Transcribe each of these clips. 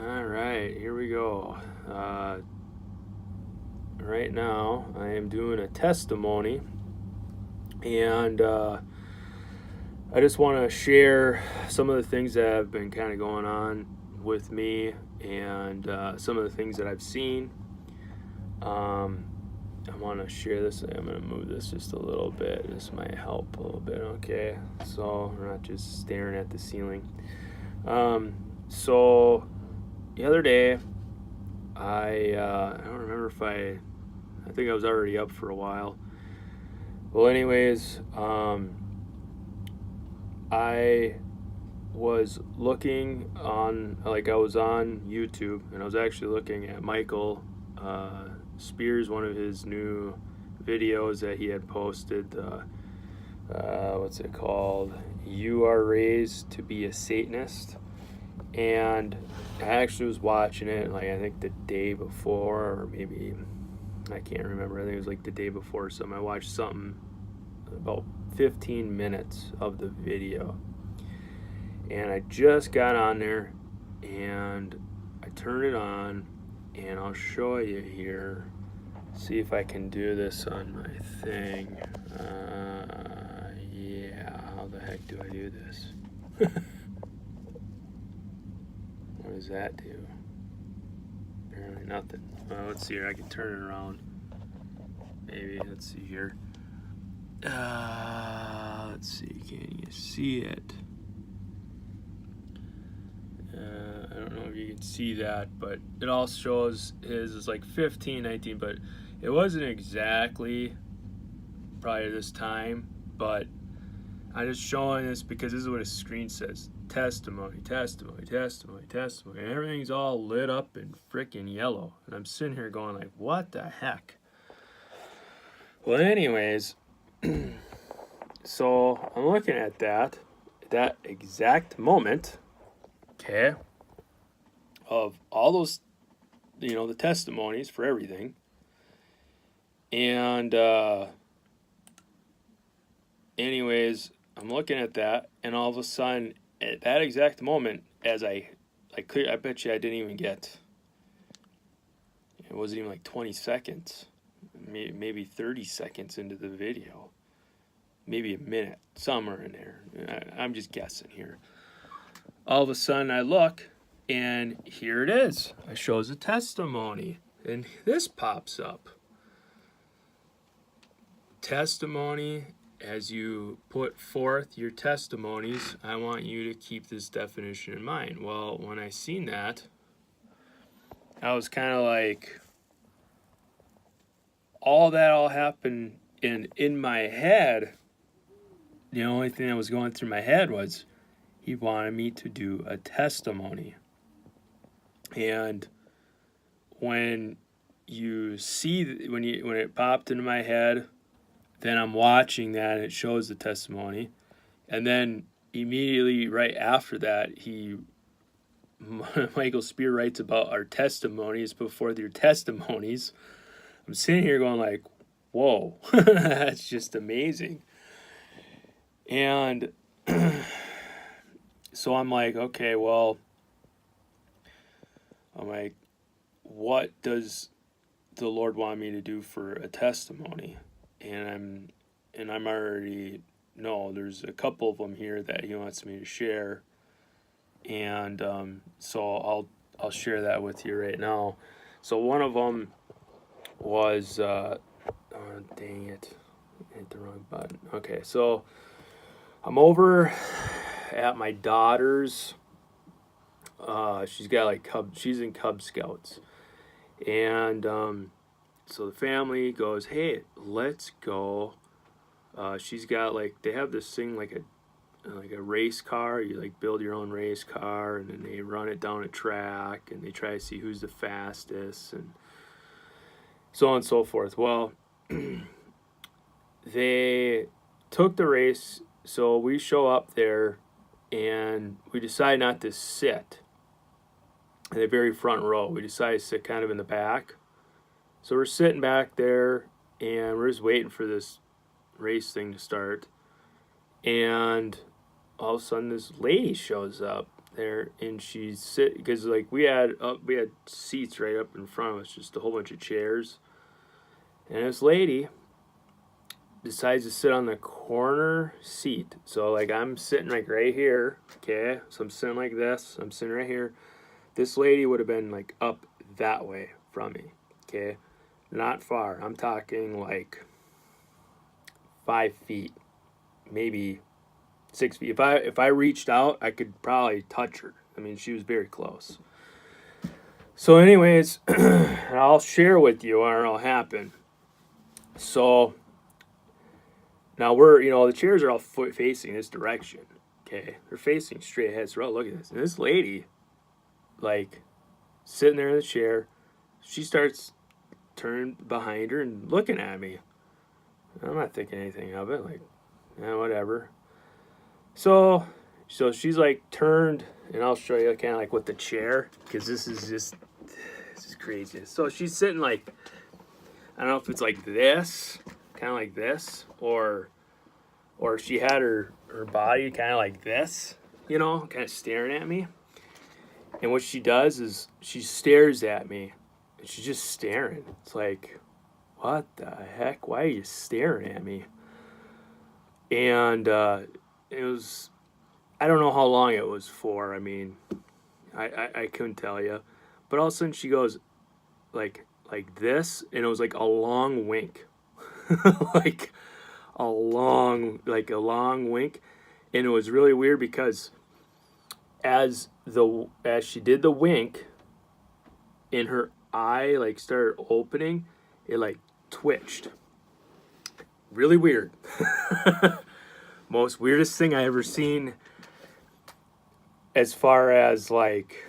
All right, here we go. Right now, I am doing a testimony, and I just want to share some of the things that have been kind of going on with me and some of the things that I've seen. I want to share this. I'm going to move this just a little bit. This might help a little bit, okay? So we're not just staring at the ceiling. So the other day, I don't remember if I think I was already up for a while. Well, anyways, I was looking on, like, I was on YouTube, and I was actually looking at Michael Spears, one of his new videos that he had posted. What's it called? You Are Raised to Be a Satanist. And I actually was watching it, like, I think the day before, or maybe, I can't remember. I think it was like the day before or something. I watched something about 15 minutes of the video. And I just got on there and I turned it on, and I'll show you here. See if I can do this on my thing. Yeah, how the heck do I do this? What does that do? Apparently nothing. Let's see here. I can turn it around. Maybe. Let's see here. Let's see. Can you see it? I don't know if you can see that, but it all shows his is like 15, 19, but it wasn't exactly probably this time, but I'm just showing this because this is what his screen says. Testimony, testimony, testimony, testimony. And everything's all lit up in freaking yellow. And I'm sitting here going like, what the heck? Well, anyways, so I'm looking at that exact moment, okay, of all those, the testimonies for everything. And anyways, I'm looking at that, and all of a sudden, at that exact moment, as I bet you I didn't even get, it wasn't even like 20 seconds, maybe 30 seconds into the video, maybe a minute, somewhere in there. I'm just guessing here. All of a sudden, I look, and here it is. It shows a testimony, and this pops up. Testimony. As you put forth your testimonies, I want you to keep this definition in mind. Well, when I seen that, I was kind of like, all happened in my head. The only thing that was going through my head was he wanted me to do a testimony. And when you see, when it popped into my head, then I'm watching that, and it shows the testimony. And then immediately right after that, Michael Spear writes about our testimonies before your testimonies. I'm sitting here going like, whoa, that's just amazing. And so I'm like, okay, well, what does the Lord want me to do for a testimony? And I'm already know there's a couple of them here that he wants me to share, and so I'll share that with you right now. So one of them was oh dang it, I hit the wrong button. Okay, so I'm over at my daughter's. She's got like she's in Cub Scouts, and so the family goes, hey, let's go. She's got like, they have this thing like a race car. You like build your own race car, and then they run it down a track, and they try to see who's the fastest, and so on and so forth. Well, they took the race, so we show up there, and we decide not to sit in the very front row. We decide to sit kind of in the back. So we're sitting back there, and we're just waiting for this race thing to start. And all of a sudden, this lady shows up, there, and she's because like we had seats right up in front of us, just a whole bunch of chairs, and this lady decides to sit on the corner seat. So like I'm sitting like right here, okay? So I'm sitting like this. I'm sitting right here. This lady would have been like up that way from me, okay? Not far. I'm talking like 5 feet, maybe 6 feet. If I reached out, I could probably touch her. I mean, she was very close. So, anyways, I'll share with you what all happened. So now the chairs are all facing this direction. Okay, they're facing straight ahead. So look at this. And this lady, like, sitting there in the chair, she starts turning behind her and looking at me. I'm not thinking anything of it. Like, yeah, whatever. So she's like turned, and I'll show you kind of like with the chair, because this is crazy. So she's sitting like, I don't know if it's like this, kind of like this, or she had her body kind of like this, kind of staring at me. And what she does is she stares at me, and she's just staring. It's like, what the heck? Why are you staring at me? And it was, I don't know how long it was for. I mean, I couldn't tell you. But all of a sudden she goes like this, and it was like a long wink. like a long wink. And it was really weird because as she did the wink, and her eye like started opening, it like twitched. Really weird. Most weirdest thing I ever seen as far as like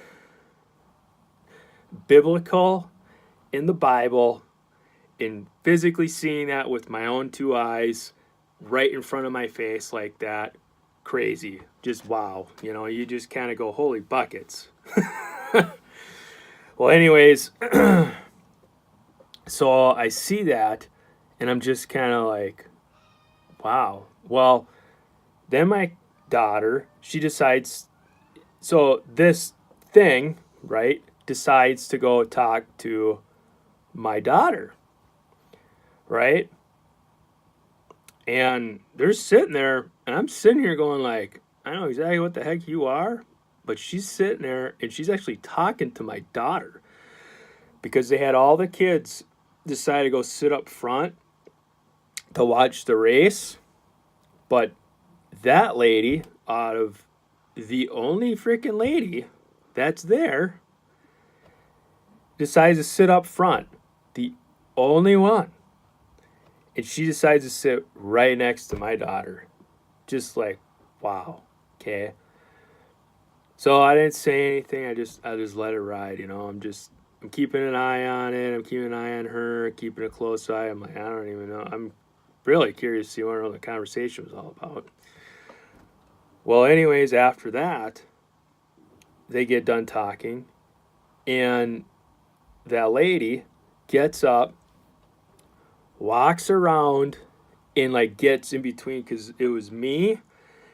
biblical in the Bible, and physically seeing that with my own 2 eyes right in front of my face like that. Crazy. Just wow. You just kind of go, holy buckets. Well, anyways, so I see that, and I'm just kind of like, wow. Well, then my daughter, she decides, so this thing, right, decides to go talk to my daughter, right? And they're sitting there, and I'm sitting here going like, I know exactly what the heck you are, but she's sitting there, and she's actually talking to my daughter, because they had all the kids decide to go sit up front to watch the race, but that lady, out of the only freaking lady that's there, decides to sit up front. The only one. And she decides to sit right next to my daughter. Just like, wow. Okay. So I didn't say anything. I just let it ride, I'm keeping an eye on it. I'm keeping an eye on her, keeping a close eye. I'm like, I don't even know. I'm really curious to see what the conversation was all about. Well, anyways, after that, they get done talking, and that lady gets up, walks around, and like gets in between, because it was me,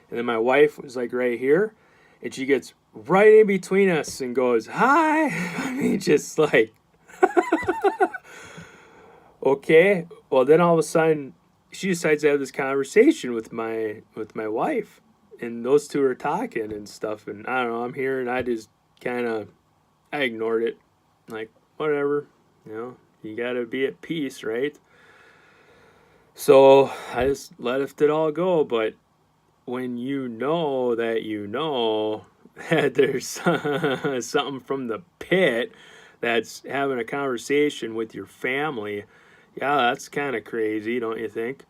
and then my wife was like right here, and she gets right in between us and goes, hi. I mean, just like, okay. Well, then all of a sudden, she decides to have this conversation with my wife, and those two are talking and stuff, and I don't know, I'm here, and I just I ignored it, like, whatever, you gotta be at peace, right? So I just let it all go. But when that there's something from the pit that's having a conversation with your family, yeah, that's kind of crazy, don't you think?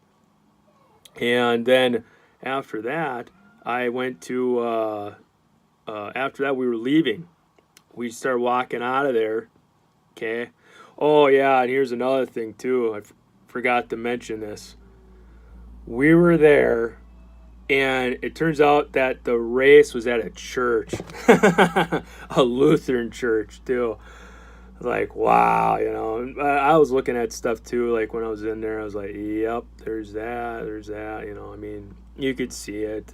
And then after that, I went to, after that we were leaving. We started walking out of there, okay? Oh, yeah, and here's another thing, too. I forgot to mention this. We were there, and it turns out that the race was at a church, a Lutheran church, too. Like, wow, I was looking at stuff, too, like, when I was in there, I was like, yep, there's that, I mean, you could see it,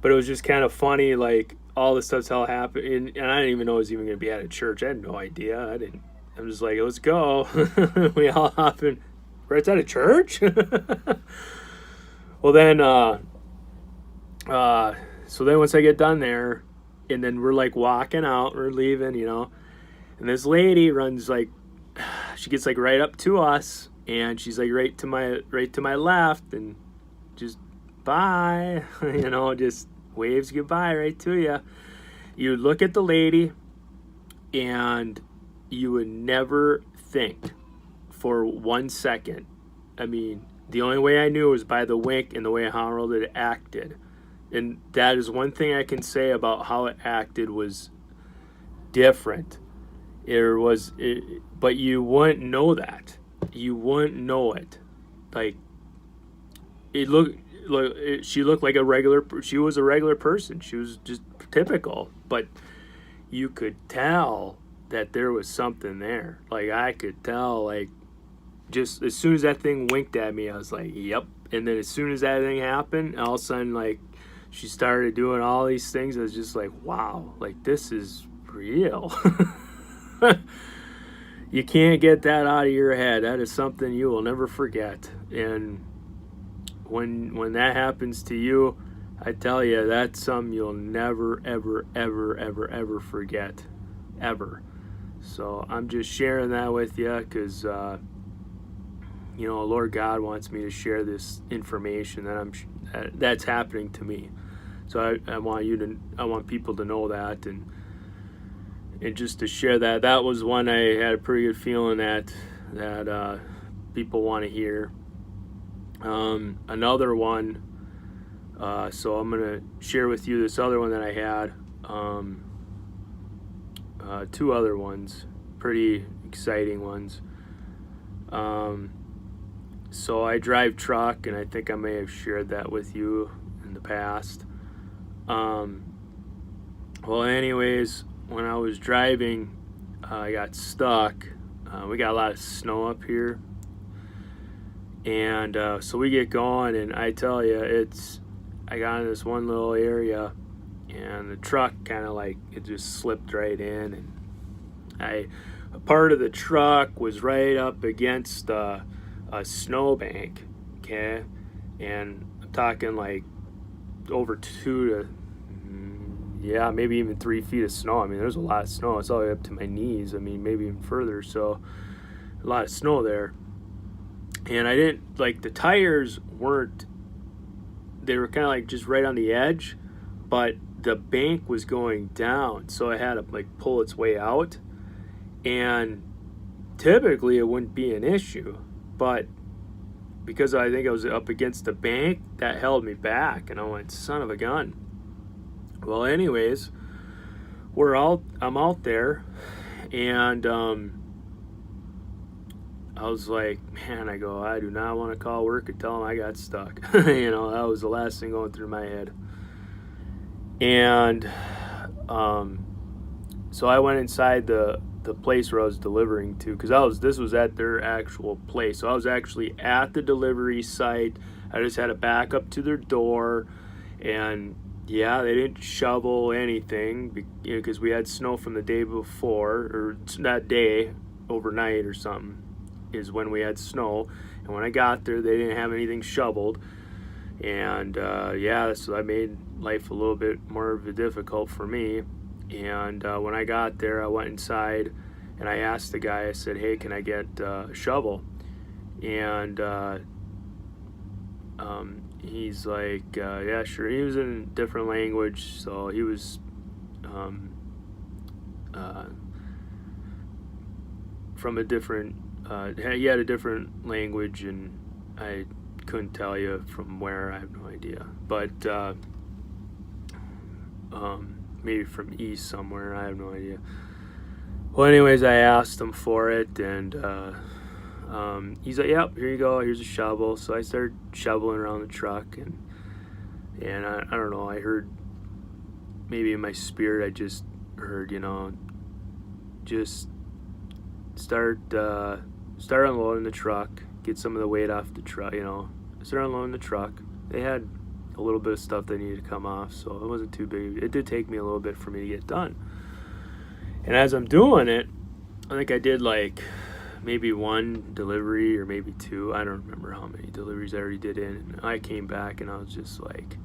but it was just kind of funny, like all this stuff's all happening, and I didn't even know it was even going to be at a church. I had no idea. I'm just like, let's go. We all hop in. Right at a church? Well, then, so then once I get done there, and then we're like walking out, we're leaving, and this lady runs like, she gets like right up to us, and she's like right to my left, and just bye, just waves goodbye right to you. You look at the lady, and you would never think for 1 second. I mean, the only way I knew was by the wink and the way Harold had acted. And that is one thing I can say about how it acted was different. But you wouldn't know that. You wouldn't know it. Like, she looked like she was a regular person. She was just typical. But you could tell that there was something there. Like, I could tell, like, just as soon as that thing winked at me, I was like, yep. And then as soon as that thing happened, all of a sudden, like, she started doing all these things. I was just like, wow, like, this is real. You can't get that out of your head. That is something you will never forget. And when that happens to you, I tell you, that's something you'll never, ever, ever, ever, ever forget. Ever. So I'm just sharing that with you because, Lord God wants me to share this information that's happening to me. So I want people to know that, and just to share that. That was one I had a pretty good feeling that people want to hear. Another one. So I'm gonna share with you this other one that I had. Two other ones, pretty exciting ones. So I drive truck, and I think I may have shared that with you in the past. Well, anyways, when I was driving, I got stuck. We got a lot of snow up here. And so we get going, and I tell you, I got in this one little area, and the truck kind of like, it just slipped right in. And a part of the truck was right up against a snowbank, okay? And I'm talking like over 2 to, maybe even 3 feet of snow. I mean, there's a lot of snow. It's all the way up to my knees. I mean, maybe even further. So a lot of snow there. And I didn't, like, the tires they were kind of like just right on the edge, but the bank was going down. So it had to like pull its way out. And typically it wouldn't be an issue, but because I think I was up against the bank, that held me back, and I went, son of a gun. Well, anyways, I'm out there, and I was like, man, I do not want to call work and tell them I got stuck. That was the last thing going through my head. And so I went inside the place where I was delivering to, because this was at their actual place. So I was actually at the delivery site. I just had to back up to their door, and they didn't shovel anything because we had snow from the day before, or that day, overnight or something, is when we had snow. And when I got there, they didn't have anything shoveled. And so I made life a little bit more difficult for me. And when I got there, I went inside and I asked the guy, I said, hey, can I get a shovel? And he's like, yeah, sure. He was in a different language, so he was from a different, he had a different language, and I couldn't tell you from where. I have no idea. But maybe from east somewhere. I have no idea. Well, anyways, I asked him for it, and he's like, yep, here you go. Here's a shovel. So I started shoveling around the truck, and I don't know. I heard, maybe in my spirit, I just heard, just start unloading the truck, get some of the weight off the truck, start unloading the truck. They had a little bit of stuff that needed to come off, so it wasn't too big. It did take me a little bit for me to get done. And as I'm doing it, I think I did like maybe one delivery or maybe two. I don't remember how many deliveries I already did in. And I came back and I was just like,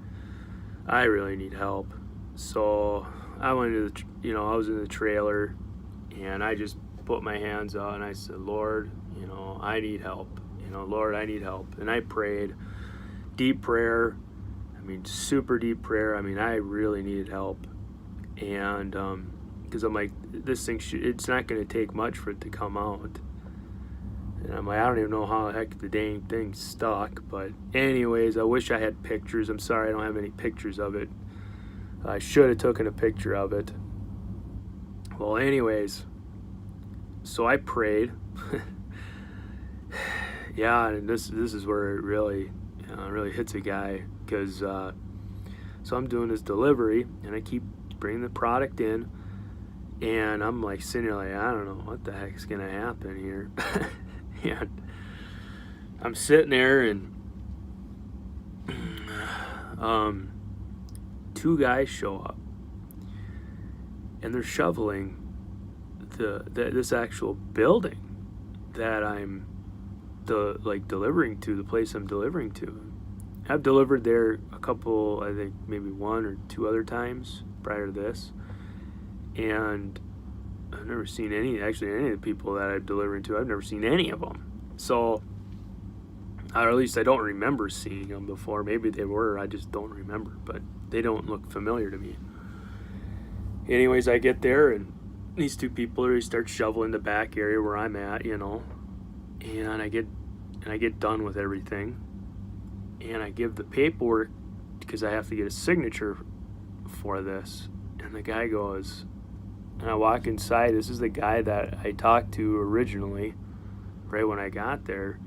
I really need help. So I went to I was in the trailer and I just put my hands out and I said, Lord, I need help. Lord, I need help. And I prayed, deep prayer. I mean, super deep prayer. I mean, I really needed help. And because I'm like, this thing, it's not going to take much for it to come out. And I'm like, I don't even know how the heck the dang thing stuck. But anyways, I wish I had pictures. I'm sorry I don't have any pictures of it. I should have taken a picture of it. Well, anyways, so I prayed. Yeah, and this is where it really hits a guy, because so I'm doing this delivery and I keep bringing the product in, and I'm like sitting there like, I don't know what the heck's gonna happen here. And I'm sitting there and two guys show up and they're shoveling this actual building that I'm delivering to, the place I'm delivering to. I've delivered there a couple, I think maybe one or two other times prior to this, and I've never seen any of the people that I'm delivering to. I've never seen any of them. So, or at least I don't remember seeing them before. Maybe they were, I just don't remember, but they don't look familiar to me. Anyways, I get there and these two people already start shoveling the back area where I'm at, and I get done with everything, and I give the paperwork because I have to get a signature for this, and the guy goes, and I walk inside. This is the guy that I talked to originally, right when I got there.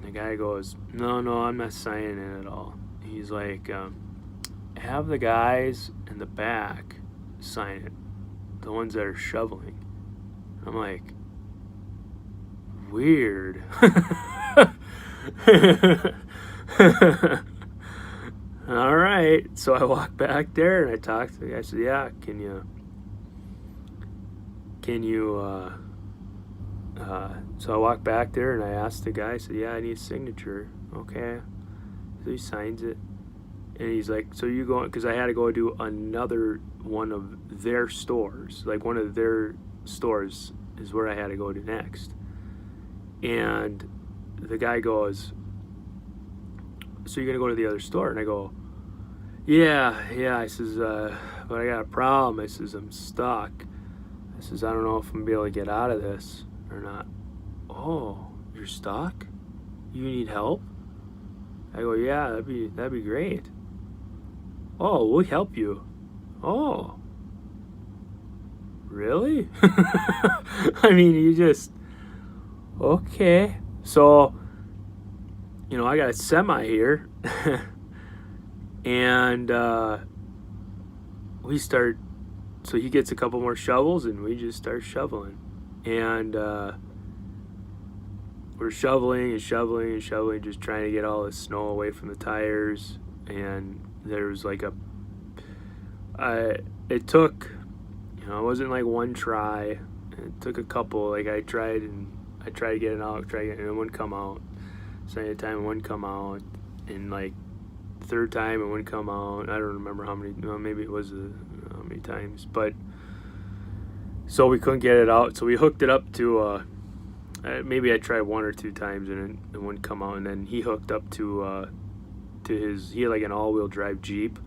The guy goes, no, I'm not signing it at all. He's like, have the guys in the back sign it, the ones that are shoveling. I'm like, weird. All right, so I walk back there and I talk to the guy. I said, yeah, can you so I walk back there and I asked the guy, I said, yeah, I need a signature. Okay. So he signs it. And he's like, so you going, because I had to go do another one of their stores. Like one of their stores is where I had to go to next. And the guy goes, so you're going to go to the other store? And I go, yeah. I says, but I got a problem. I says, I'm stuck. I says, I don't know if I'm going to be able to get out of this or not. Oh, you're stuck? You need help? I go, yeah, that'd be great. Oh, we'll help you. Oh, really? I mean, you just, okay. So, I got a semi here, and we start, so he gets a couple more shovels, and we just start shoveling. And we're shoveling, just trying to get all the snow away from the tires. And there was like it took, it wasn't like one try. It took a couple. Like I tried to get it out, and it wouldn't come out. Second time it wouldn't come out, and like third time it wouldn't come out. I don't remember how many. Maybe it was how many times, but so we couldn't get it out. So we hooked it up to. Maybe I tried one or two times and it wouldn't come out. And then he hooked up to his. He had like an all-wheel drive Jeep.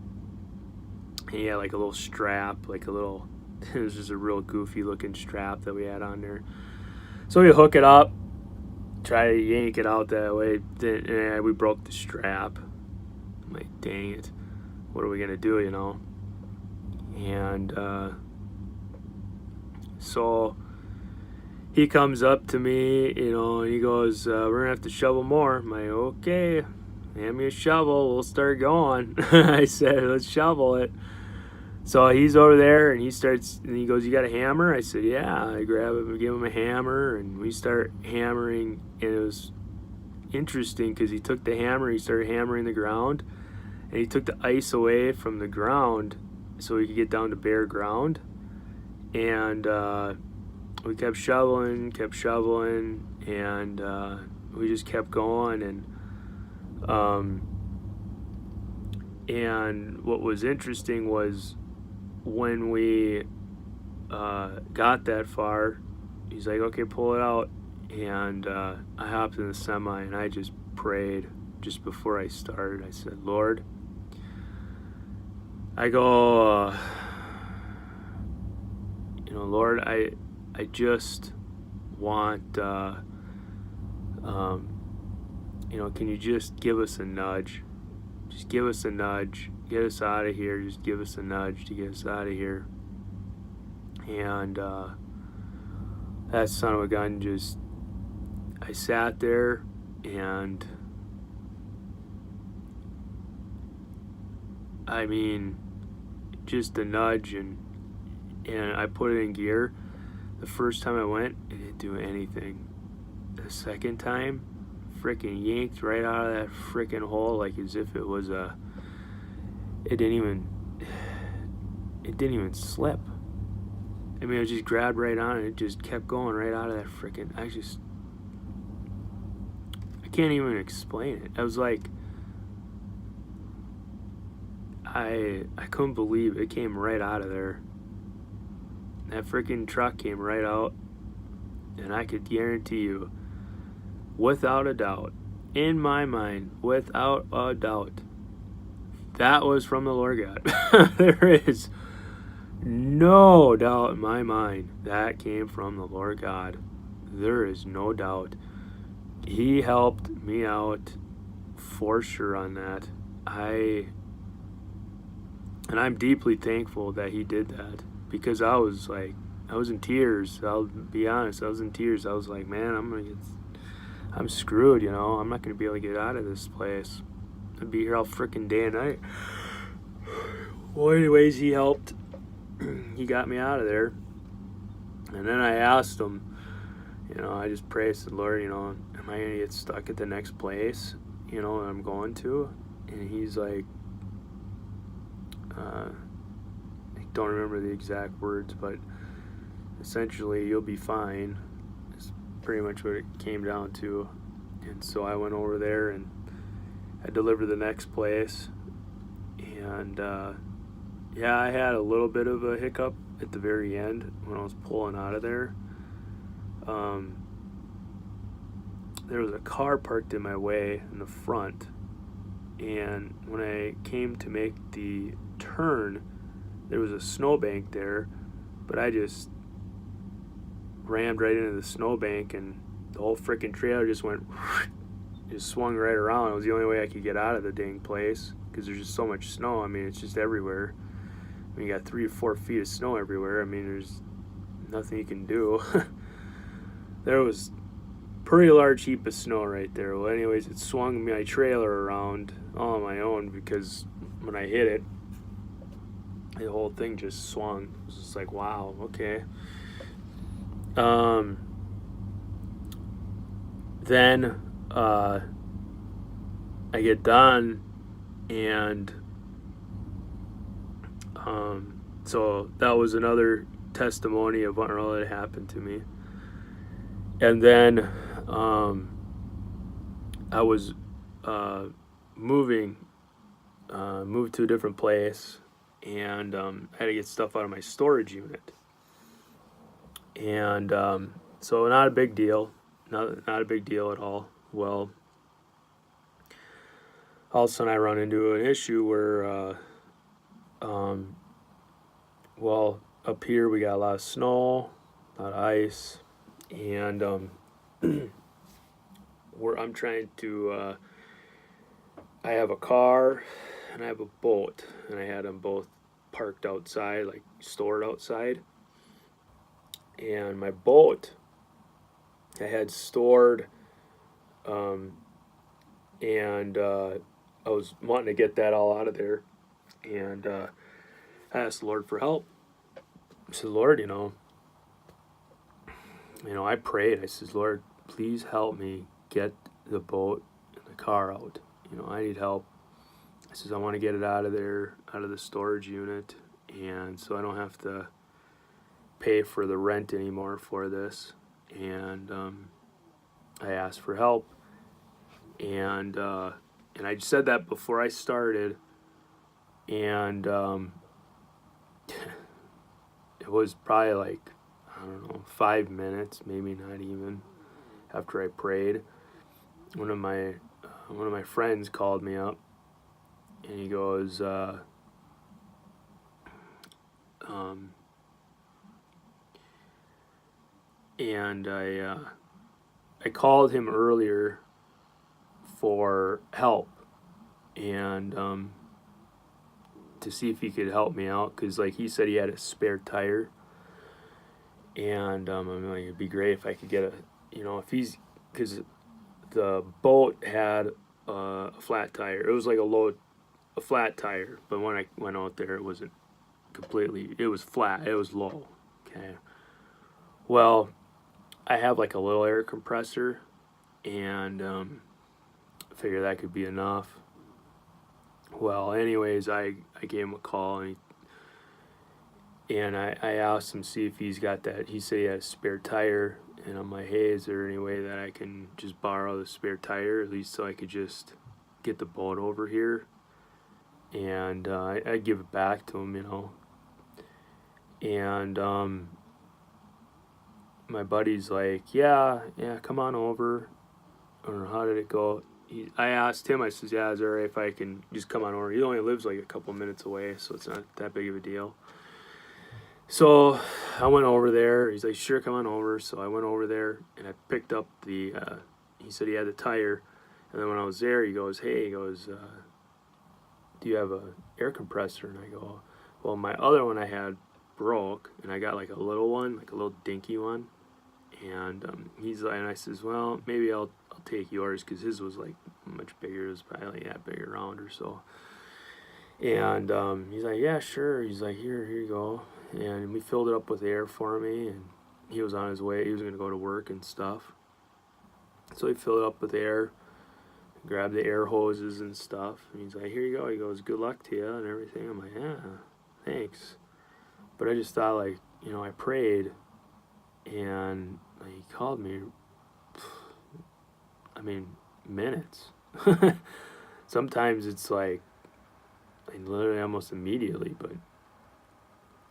And he had like a little strap, like a little. It was just a real goofy looking strap that we had on there. So we hook it up, try to yank it out that way. Then we broke the strap. I'm like, dang it, what are we gonna do, And so he comes up to me, and he goes, we're gonna have to shovel more. I'm like, okay, hand me a shovel, we'll start going. I said, let's shovel it. So he's over there, and he goes, you got a hammer? I said, yeah. I grab him, give him a hammer, and we start hammering. And it was interesting because he took the hammer, he started hammering the ground, and he took the ice away from the ground so we could get down to bare ground. And we kept shoveling, and we just kept going. And what was interesting was when we got that far, he's like, okay, pull it out. And I hopped in the semi, and I just prayed just before I started. I said, Lord, I go, Lord, I just want, can you just give us a nudge? Just give us a nudge. Get us out of here. Just give us a nudge to get us out of here. And that son of a gun just, I sat there and I mean, just a nudge, and I put it in gear. The first time I went, it didn't do anything. The second time, freaking yanked right out of that freaking hole like as if it was it didn't even slip. I mean, I just grabbed right on it. It just kept going right out of that freaking, I can't even explain it. I was like, I couldn't believe it came right out of there. That freaking truck came right out, and I could guarantee you, without a doubt, in my mind, without a doubt, that was from the Lord God. There is no doubt in my mind that came from the Lord God. There is no doubt. He helped me out for sure on that. And I'm deeply thankful that he did that, because I was in tears. I'll be honest, I was in tears. I was like, man, I'm screwed, I'm not going to be able to get out of this place. I'd be here all freaking day and night. Well, anyways, he helped. He got me out of there. And then I asked him, I just prayed, I said, Lord, am I going to get stuck at the next place, that I'm going to? And he's like, I don't remember the exact words, but essentially, you'll be fine. It's pretty much what it came down to. And so I went over there and I delivered the next place. And I had a little bit of a hiccup at the very end when I was pulling out of there. There was a car parked in my way in the front, and when I came to make the turn, there was a snowbank there, but I just rammed right into the snowbank, and the whole freaking trailer just swung right around. It was the only way I could get out of the dang place, because there's just so much snow. I mean, it's just everywhere. I mean, you got 3 to 4 feet of snow everywhere. I mean, there's nothing you can do. There was a pretty large heap of snow right there. Well, anyways, it swung my trailer around all on my own, because when I hit it, the whole thing just swung. It was just like, wow, okay. Then I get done, and so that was another testimony of what really happened to me. And then I was moved to a different place, and I had to get stuff out of my storage unit. And so not a big deal, not a big deal at all. Well, all of a sudden I run into an issue where, up here we got a lot of snow, a lot of ice, and I'm trying to, I have a car and I have a boat, and I had them both parked outside, like stored outside. And my boat I had stored, and I was wanting to get that all out of there, and I asked the Lord for help. I said, Lord, I prayed. I said, Lord, please help me get the boat and the car out. I need help. I says, I want to get it out of there, out of the storage unit, and so I don't have to pay for the rent anymore for this. And I asked for help, and I said that before I started, and it was probably like, I don't know, 5 minutes, maybe not even, after I prayed. One of my friends called me up, and he goes, and I called him earlier for help, and to see if he could help me out, because like he said he had a spare tire, and I'm like, it'd be great if I could get if he's, because the boat had a flat tire. It was like a flat tire, but when I went out there, it wasn't completely. It was flat. It was low. Okay. Well, I have like a little air compressor, and I figured that could be enough. Well, anyways, I gave him a call, and I asked him, see if he's got that. He said he had a spare tire, and I'm like, hey, is there any way that I can just borrow the spare tire, at least so I could just get the boat over here? And I give it back to him, And my buddy's like, yeah, come on over. Or how did it go? I asked him, I says, yeah, is it alright if I can just come on over? He only lives like a couple minutes away, so it's not that big of a deal. So I went over there. He's like, sure, come on over. So I went over there, and I picked up he said he had the tire. And then when I was there, he goes, hey, do you have a air compressor? And I go, well, my other one I had broke, and I got like a little one, like a little dinky one. And he's like, and I says, well, maybe I'll take yours, because his was like much bigger. It was probably like that big around or so. And he's like, yeah, sure. He's like, here you go. And we filled it up with air for me, and he was on his way. He was going to go to work and stuff. So he filled it up with air, grabbed the air hoses and stuff. And he's like, here you go. He goes, good luck to you and everything. I'm like, yeah, thanks. But I just thought, like, I prayed, and like, he called me, I mean, minutes. Sometimes it's like literally almost immediately, but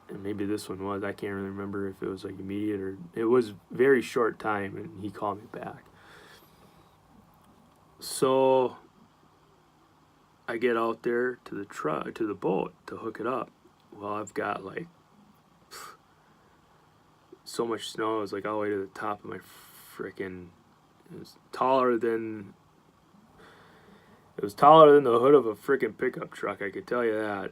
and maybe this one was, I can't really remember if it was like immediate, or it was very short time, and he called me back. So I get out there to the boat to hook it up. Well, I've got like so much snow. It was like all the way to the top of my freaking. It was taller than the hood of a freaking pickup truck. I could tell you that.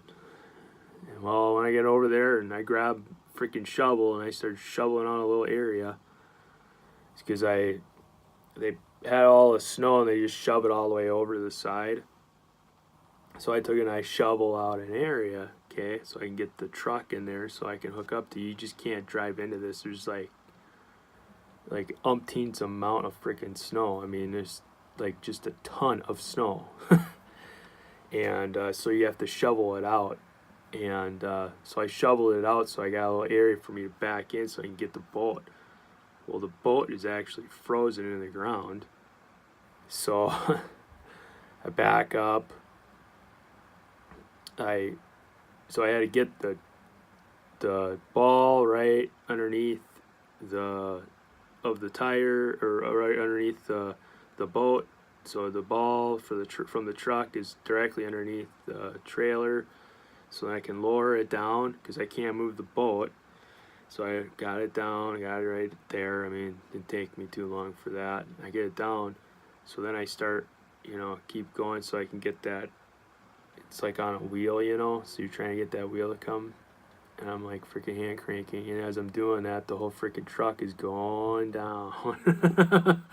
And well, when I get over there and I grab a freaking shovel and I start shoveling on a little area, it's because they had all the snow and they just shove it all the way over to the side. So I took a nice shovel out an area, okay, so I can get the truck in there so I can hook up to you. You just can't drive into this. There's like umpteen's amount of freaking snow. I mean, there's like just a ton of snow. And so you have to shovel it out. And so I shoveled it out, so I got a little area for me to back in so I can get the boat. Well, the boat is actually frozen in the ground. So I back up. So I had to get the ball right underneath the tire, or right underneath the boat. So the ball from the truck is directly underneath the trailer, so I can lower it down because I can't move the boat. So I got it down, got it right there. I mean, it didn't take me too long for that. I get it down, so then I start, keep going so I can get that. It's like on a wheel, so you're trying to get that wheel to come. And I'm like freaking hand cranking, and as I'm doing that, the whole freaking truck is going down.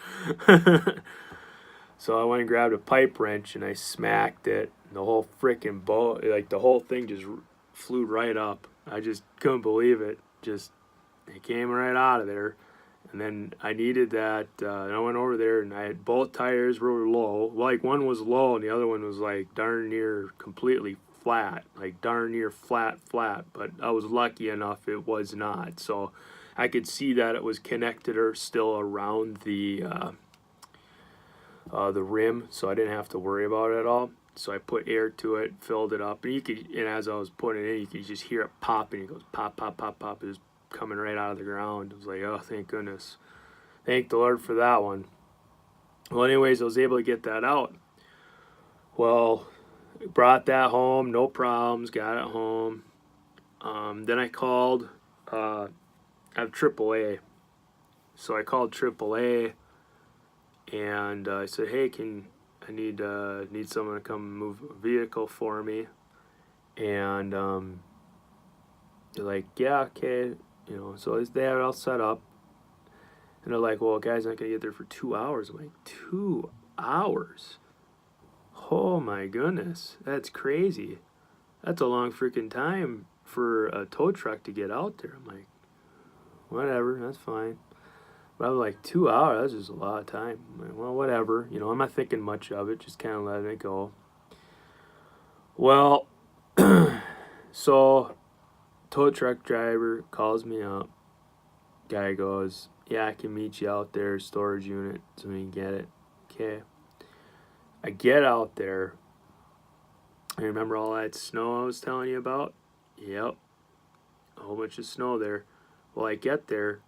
So I went and grabbed a pipe wrench and I smacked it. And the whole freaking boat, like the whole thing just flew right up. I just couldn't believe it. It came right out of there. And then I needed that, and I went over there, and I had both tires were low. Like, one was low, and the other one was like darn near completely flat, like darn near flat. But I was lucky enough it was not. So I could see that it was connected or still around the rim, so I didn't have to worry about it at all. So I put air to it, filled it up, and and as I was putting it in, you could just hear it popping. It goes pop, pop, pop, pop. It was coming right out of the ground. It was like, oh, thank goodness. Thank the Lord for that one. Well, anyways, I was able to get that out. Well, brought that home, no problems, got it home. Then I called, I have AAA. So I called AAA, and I said, hey, I need someone to come move a vehicle for me. And they're like, yeah, okay. So they had it all set up. And they're like, well, a guy's not going to get there for 2 hours. I'm like, 2 hours? Oh my goodness. That's crazy. That's a long freaking time for a tow truck to get out there. I'm like, whatever, that's fine. But I'm like, 2 hours? That's just a lot of time. I'm like, well, whatever. I'm not thinking much of it, just kind of letting it go. Well, so tow truck driver calls me up. Guy goes, yeah, I can meet you out there, storage unit, so we can get it. Okay. I get out there. I remember all that snow I was telling you about? Yep. A whole bunch of snow there. Well, I get there,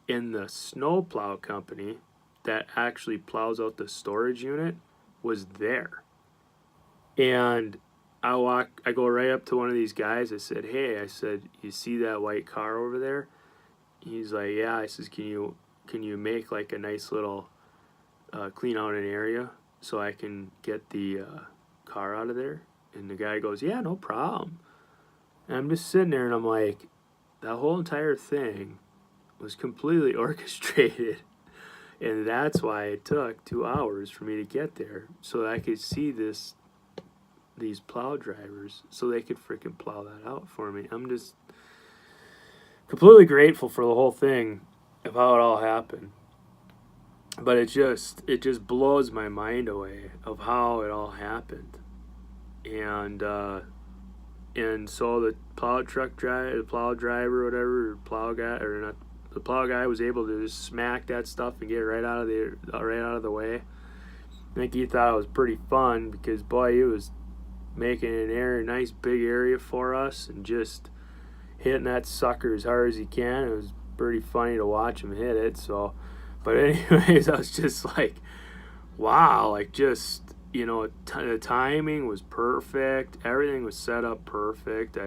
and the snowplow company that actually plows out the storage unit was there. And I go right up to one of these guys. I said, hey, you see that white car over there? He's like, yeah. I says, can you make like a nice little clean out an area so I can get the car out of there? And the guy goes, yeah, no problem. And I'm just sitting there, and I'm like, that whole entire thing was completely orchestrated. And that's why it took 2 hours for me to get there, so that I could see these plow drivers, so they could freaking plow that out for me. I'm just completely grateful for the whole thing of how it all happened. But it just blows my mind away of how it all happened. And so the plow driver, whatever, plow guy, or not, the plow guy was able to just smack that stuff and get it right out of the way. I think he thought it was pretty fun, because boy, he was making a nice big area for us and just hitting that sucker as hard as he can. It was pretty funny to watch him hit it. So, but anyways, I was just like, wow, like just, the timing was perfect. Everything was set up perfect.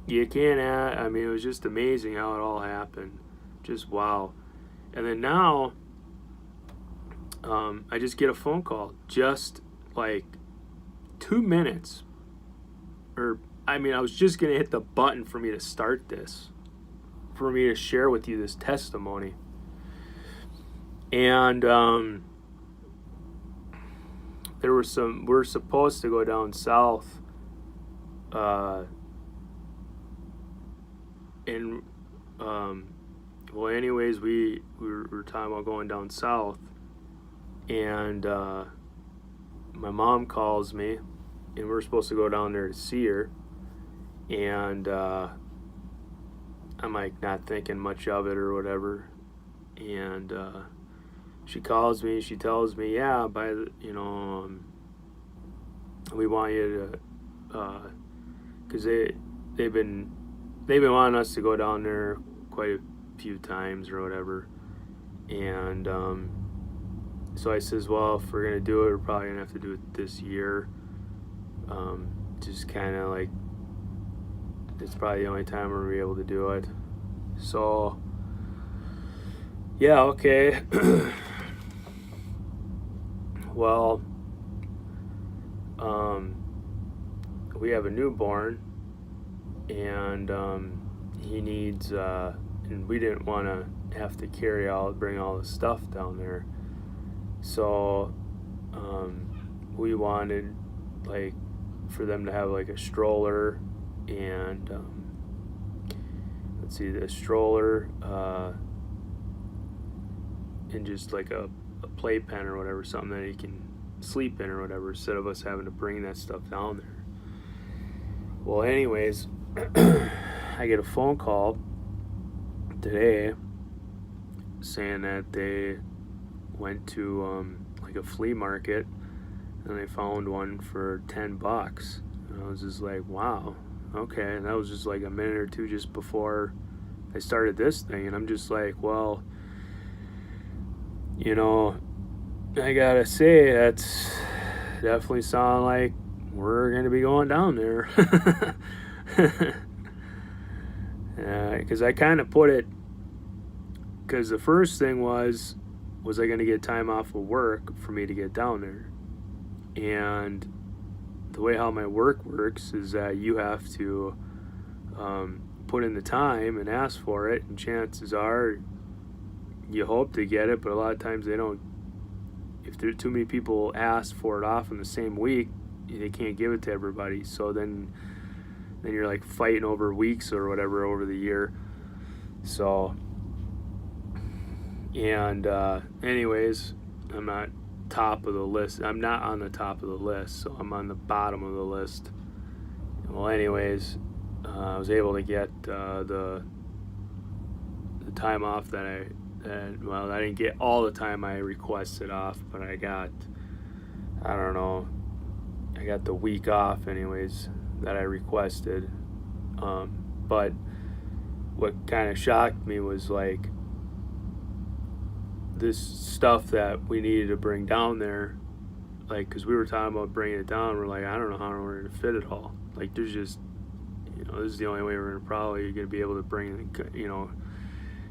You can't I mean, it was just amazing how it all happened. Just wow. And then now, I just get a phone call, just like 2 minutes, I was just going to hit the button for me to start this, for me to share with you this testimony. And we're supposed to go down south, and well, anyways, we were talking about going down south, and my mom calls me, and we're supposed to go down there to see her. And I'm like not thinking much of it or whatever. And she calls me. She tells me, yeah, we want you to, because they've been wanting us to go down there quite a few times or whatever. And so I says, well, if we're gonna do it, we're probably gonna have to do it this year. Just kind of like, it's probably the only time we're gonna be able to do it. So yeah, okay. Well, we have a newborn, and he needs, and we didn't want to have to bring all the stuff down there. So we wanted, like, for them to have like a stroller, and let's see, the stroller, and just like a playpen or whatever, something that he can sleep in or whatever, instead of us having to bring that stuff down there. Well, anyways, I get a phone call today saying that they went to like a flea market and they found one for $10. And I was just like, wow, okay. And that was just like a minute or two just before I started this thing. And I'm just like, well, you know, I gotta say, that's definitely sound like we're gonna be going down there. Because I kind of put it, because the first thing was I gonna get time off of work for me to get down there? And the way how my work works is that you have to put in the time and ask for it, and chances are you hope to get it, but a lot of times they don't. If there are too many people ask for it off in the same week, they can't give it to everybody. So then you're like fighting over weeks or whatever over the year. So, and anyways, I'm not top of the list. I'm not on the top of the list, so I'm on the bottom of the list. Well, anyways, I was able to get the time off that I didn't get all the time I requested off, but I got the week off anyways that I requested. But what kind of shocked me was like this stuff that we needed to bring down there, like, because we were talking about bringing it down. We're like, I don't know how we're going to fit it all. Like, there's just, this is the only way we're probably going to be able to bring,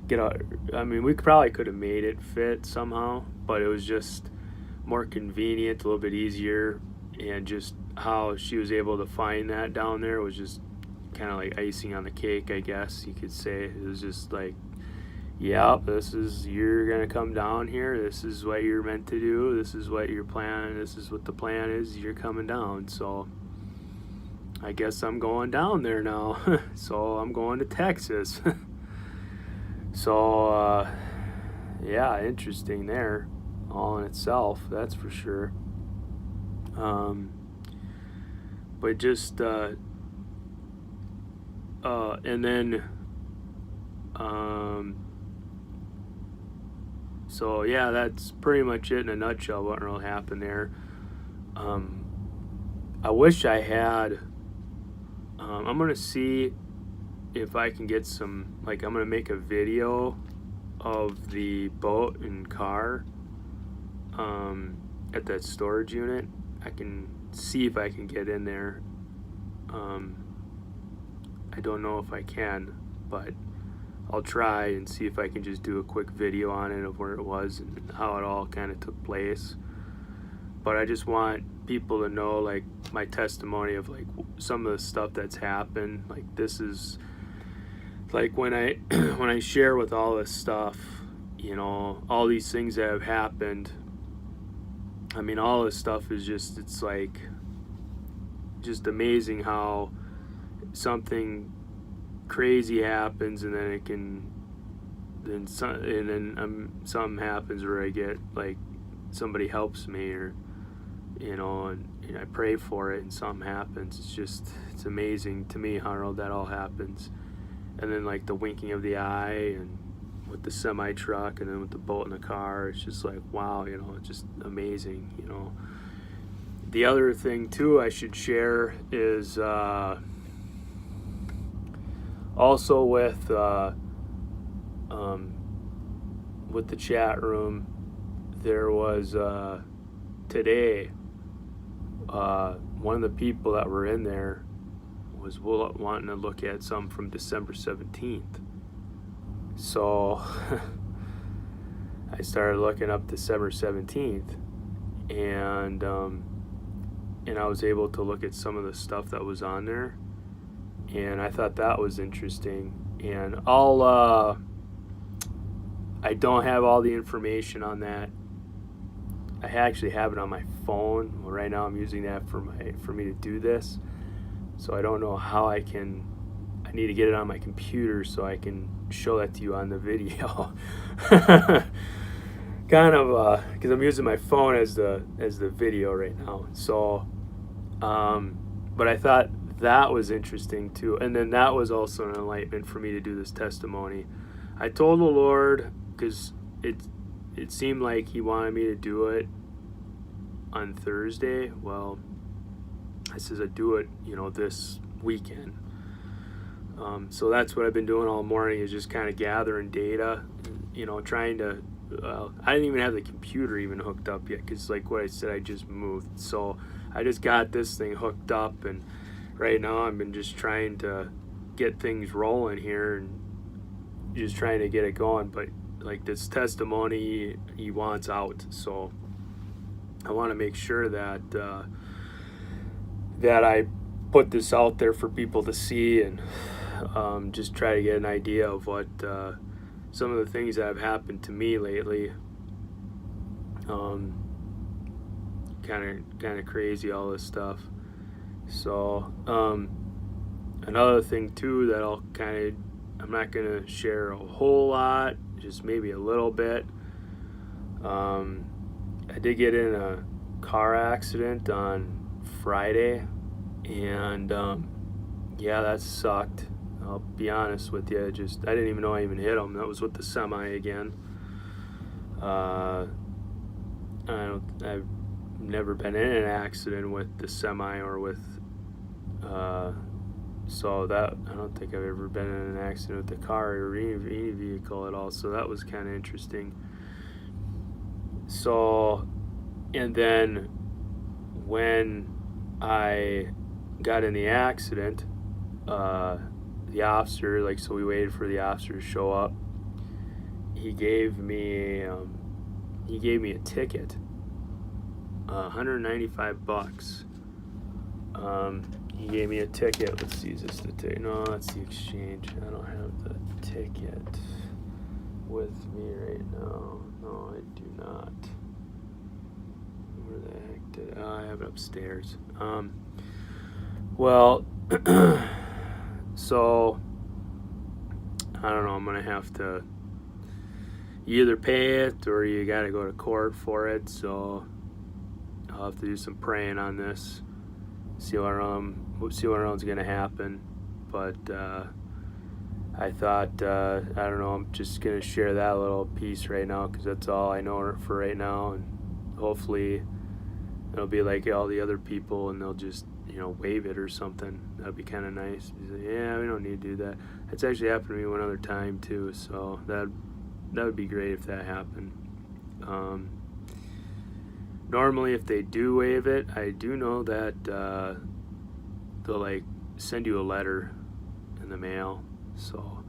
get out. I mean, we probably could have made it fit somehow, but it was just more convenient, a little bit easier, and just how she was able to find that down there was just kind of like icing on the cake, I guess you could say. It was just like, yep, you're gonna come down here, this is what you're meant to do, this is what your plan, this is what the plan is, you're coming down. So I guess I'm going down there now. So I'm going to Texas. So yeah, interesting there all in itself, that's for sure. But just and then so yeah, that's pretty much it in a nutshell what really happened there. I wish I had I'm gonna see if I can get some, like, I'm gonna make a video of the boat and car at that storage unit. I can see if I can get in there. I don't know if I can, but I'll try and see if I can just do a quick video on it of where it was and how it all kind of took place. But I just want people to know, like, my testimony of like some of the stuff that's happened. Like, this is like when I when I share with all this stuff, all these things that have happened. I mean, all this stuff is just, it's like just amazing how something crazy happens, and then something happens where I get, like, somebody helps me, or and I pray for it and something happens. It's amazing to me how that all happens. And then, like, the winking of the eye, and with the semi truck, and then with the boat and the car, it's just like, wow, it's just amazing. The other thing too I should share is also with the chat room, there was today one of the people that were in there was wanting to look at some from December 17th. So I started looking up December 17th, and I was able to look at some of the stuff that was on there, and I thought that was interesting. And I don't have all the information on that. I actually have it on my phone. Well, right now I'm using that for me to do this. So I don't know how I need to get it on my computer so I can show that to you on the video. kind of because I'm using my phone as the video right now. So, but I thought that was interesting too, and then that was also an enlightenment for me to do this testimony. I told the Lord because it seemed like He wanted me to do it on Thursday. Well, I says I do it, this weekend. So that's what I've been doing all morning is just kind of gathering data, trying to. I didn't even have the computer even hooked up yet because, like what I said, I just moved. So I just got this thing hooked up, and right now I've been just trying to get things rolling here and just trying to get it going. But like this testimony, He wants out, so I want to make sure that that I put this out there for people to see and just try to get an idea of what some of the things that have happened to me lately. Kind of crazy, all this stuff. So another thing too that I'm not gonna share a whole lot, just maybe a little bit. I did get in a car accident on Friday, and yeah, that sucked. I'll be honest with you. I didn't even know I even hit him. That was with the semi again. I've never been in an accident with the semi or with so that I don't think I've ever been in an accident with the car or any vehicle at all. So that was kind of interesting. So, and then when I got in the accident, the officer, so we waited for the officer to show up. He gave me a ticket, $195. He gave me a ticket. Let's see, is this the ticket? No, that's the exchange. I don't have the ticket with me right now. No, I do not. Where the heck did I have it upstairs? Well, so I don't know. I'm gonna have to either pay it or you gotta go to court for it. So I'll have to do some praying on this. See what else gonna happen. But I thought I don't know. I'm just gonna share that little piece right now because that's all I know for right now, and hopefully it'll be like all the other people, and they'll just waive it or something. That'd be kind of nice. He's like, yeah, we don't need to do that. It's actually happened to me one other time too, so that would be great if that happened. Normally, if they do waive it, I do know that they'll send you a letter in the mail. So,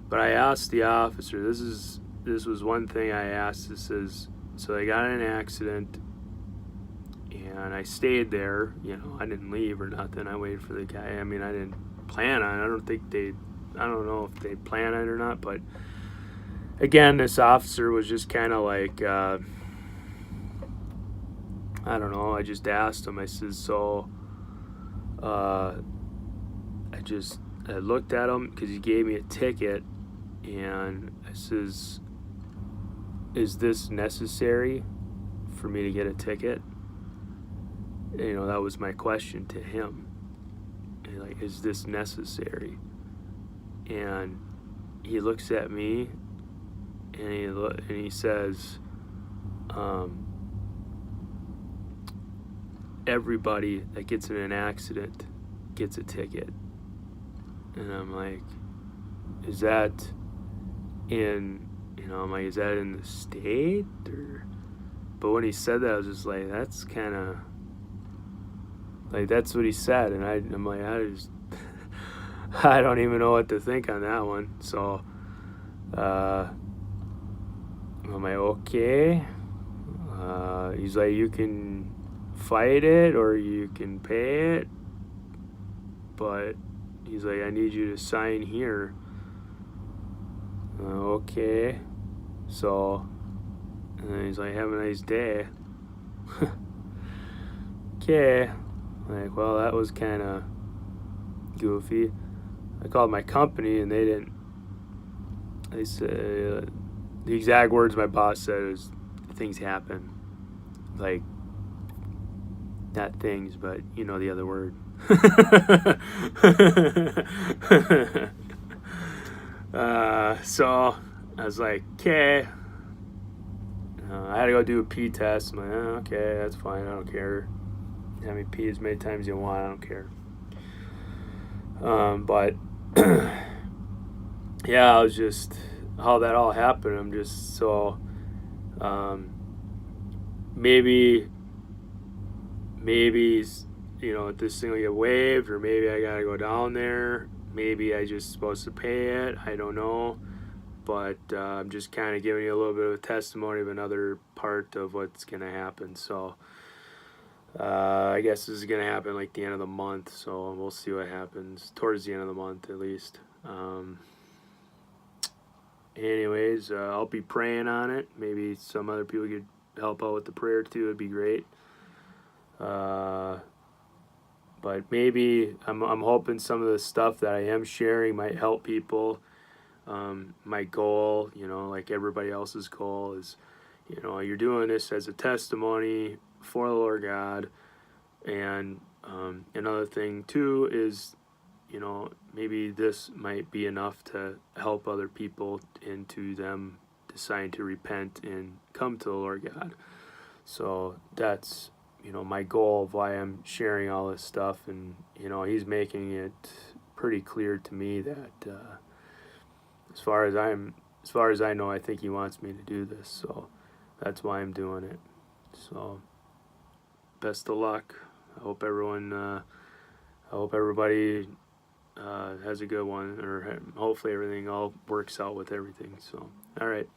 but I asked the officer. This was one thing I asked. So they got in an accident. And I stayed there, I didn't leave or nothing. I waited for the guy. I mean, I didn't plan on it. I don't know if they plan it or not. But again, this officer was just kind of I don't know. I just asked him. I said, so I looked at him because he gave me a ticket. And I says, is this necessary for me to get a ticket? That was my question to him. And is this necessary? And he looks at me and he says, everybody that gets in an accident gets a ticket. And I'm like, is that in is that in the state or? But when he said that, I was just like, that's kind of that's what he said, and I'm like, I don't even know what to think on that one. So I'm like, okay. He's like, you can fight it or you can pay it, but he's like, I need you to sign here. Okay. So, and then he's like, have a nice day. Okay. Like, well, that was kind of goofy. I called my company and they said, the exact words my boss said is, things happen, like not things, but you know the other word. So I was like, okay. I had to go do a pee test. I'm like, okay, that's fine. I don't care. Have me pee as many times as you want. I don't care. But yeah, I was just how that all happened. I'm just so maybe you know this thing will get waived, or maybe I gotta go down there. Maybe I just supposed to pay it. I don't know. But I'm just kind of giving you a little bit of a testimony of another part of what's going to happen. So I guess this is going to happen like the end of the month. So we'll see what happens towards the end of the month at least. Anyways, I'll be praying on it. Maybe some other people could help out with the prayer too. It'd be great. But maybe I'm hoping some of the stuff that I am sharing might help people. My goal, you know, like everybody else's goal is, you know, you're doing this as a testimony for the Lord God. And another thing too is, you know, maybe this might be enough to help other people into them deciding to repent and come to the Lord God. So that's, you know, my goal of why I'm sharing all this stuff. And, you know, he's making it pretty clear to me that, as far as I know, I think he wants me to do this, so that's why I'm doing it. So, best of luck. I hope everybody has a good one, or hopefully everything all works out with everything. So, all right.